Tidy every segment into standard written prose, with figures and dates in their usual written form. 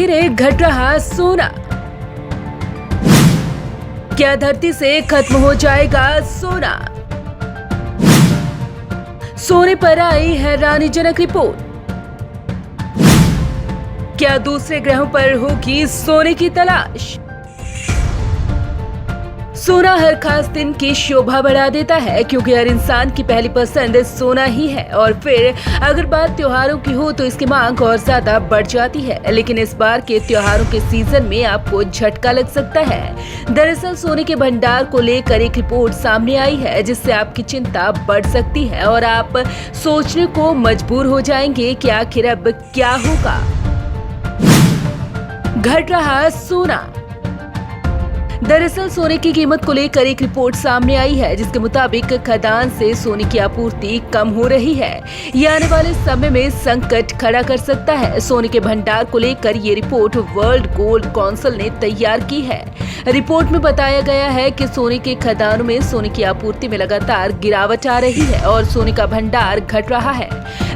धीरे घट रहा सोना। क्या धरती से खत्म हो जाएगा सोना? सोने पर आई हैरानीजनक रिपोर्ट। क्या दूसरे ग्रहों पर होगी सोने की तलाश? सोना हर खास दिन की शोभा बढ़ा देता है, क्योंकि हर इंसान की पहली पसंद सोना ही है। और फिर अगर बात त्योहारों की हो तो इसकी मांग और ज्यादा बढ़ जाती है। लेकिन इस बार के त्योहारों के सीजन में आपको झटका लग सकता है। दरअसल सोने के भंडार को लेकर एक रिपोर्ट सामने आई है, जिससे आपकी चिंता बढ़ सकती है और आप सोचने को मजबूर हो जाएंगे कि आखिर अब क्या होगा। घट रहा सोना। दरअसल सोने की कीमत को लेकर एक रिपोर्ट सामने आई है, जिसके मुताबिक खदान से सोने की आपूर्ति कम हो रही है। ये आने वाले समय में संकट खड़ा कर सकता है। सोने के भंडार को लेकर ये रिपोर्ट वर्ल्ड गोल्ड काउंसिल ने तैयार की है। रिपोर्ट में बताया गया है कि सोने के खदानों में सोने की आपूर्ति में लगातार गिरावट आ रही है और सोने का भंडार घट रहा है।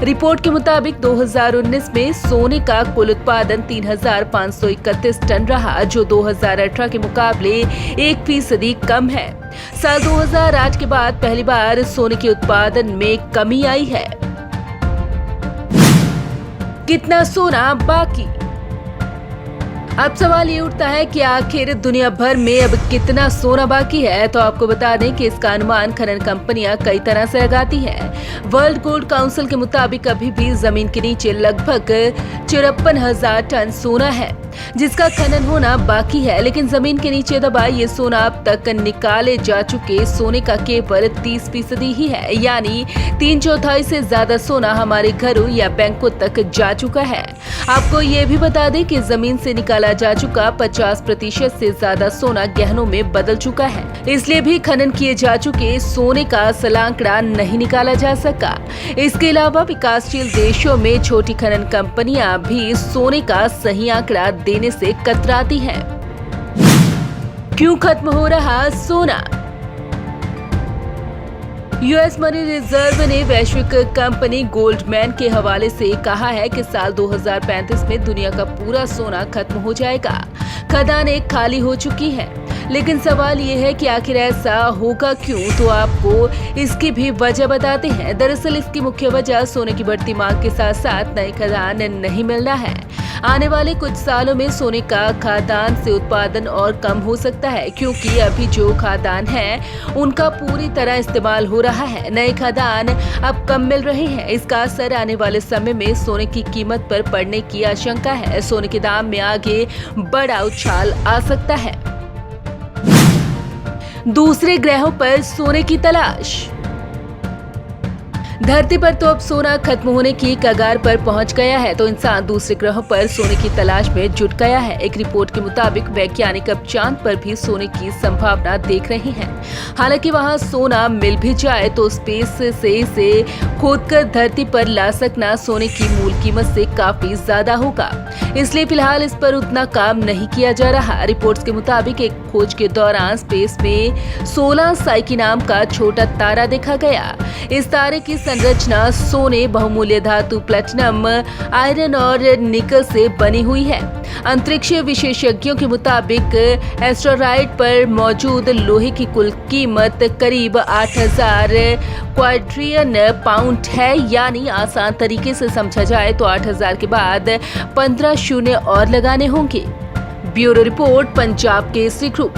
रिपोर्ट के मुताबिक 2019 में सोने का कुल उत्पादन 3,531 टन रहा, जो 2018 के मुकाबले 1% कम है। साल 2008 के बाद पहली बार सोने के उत्पादन में कमी आई है। कितना सोना बाकी? अब सवाल ये उठता है कि आखिर दुनिया भर में अब कितना सोना बाकी है। तो आपको बता दें कि इसका अनुमान खनन कंपनियां कई तरह से लगाती हैं। वर्ल्ड गोल्ड काउंसिल के मुताबिक अभी भी जमीन के नीचे लगभग 54,000 टन सोना है, जिसका खनन होना बाकी है। लेकिन जमीन के नीचे दबा ये सोना अब तक निकाले जा चुके सोने का केवल 30% ही है, यानी 3/4 से ज्यादा सोना हमारे घरों या बैंकों तक जा चुका है। आपको ये भी बता दें कि जमीन से निकाला जा चुका 50% से ज्यादा सोना गहनों में बदल चुका है। इसलिए भी खनन किए जा चुके सोने का असल आंकड़ा नहीं निकाला जा सका। इसके अलावा विकासशील देशों में छोटी खनन कंपनियां भी सोने का सही आंकड़ा देने से कतराती हैं। क्यों खत्म हो रहा सोना? यूएस मनी रिजर्व ने वैश्विक कंपनी गोल्डमैन के हवाले से कहा है कि साल 2035 में दुनिया का पूरा सोना खत्म हो जाएगा। खदानें खाली हो चुकी हैं। लेकिन सवाल ये है कि आखिर ऐसा होगा क्यों? तो आपको इसकी भी वजह बताते हैं। दरअसल इसकी मुख्य वजह सोने की बढ़ती मांग के साथ साथ नए खदान नहीं मिलना है। आने वाले कुछ सालों में सोने का खादान से उत्पादन और कम हो सकता है, क्योंकि अभी जो खादान हैं उनका पूरी तरह इस्तेमाल हो रहा है। नए खादान अब कम मिल रहे हैं। इसका असर आने वाले समय में सोने की कीमत पर पड़ने की आशंका है। सोने के दाम में आगे बड़ा उछाल आ सकता है। दूसरे ग्रहों पर सोने की तलाश। धरती पर तो अब सोना खत्म होने की कगार पर पहुंच गया है, तो इंसान दूसरे ग्रहों पर सोने की तलाश में जुट गया है। एक रिपोर्ट के मुताबिक वैज्ञानिक अब चांद पर भी सोने की संभावना देख रहे हैं। हालांकि वहां सोना मिल भी जाए तो स्पेस से इसे खोदकर धरती पर ला सकना सोने की मूल कीमत से काफी ज्यादा होगा। इसलिए फिलहाल इस पर उतना काम नहीं किया जा रहा। रिपोर्ट्स के मुताबिक एक खोज के दौरान स्पेस में 16 साइकी नाम का छोटा तारा देखा गया। इस तारे की संरचना सोने, बहुमूल्य धातु प्लेटिनम, आयरन और निकल से बनी हुई है। अंतरिक्ष विशेषज्ञों के मुताबिक एस्टेरॉयड पर मौजूद लोहे की कुल कीमत करीब 8,000 क्वाड्रिलियन पाउंड है। यानी आसान तरीके से समझा जाए तो 8,000 के बाद 15 शून्य और लगाने होंगे। Bureau report, Punjab Kesari group.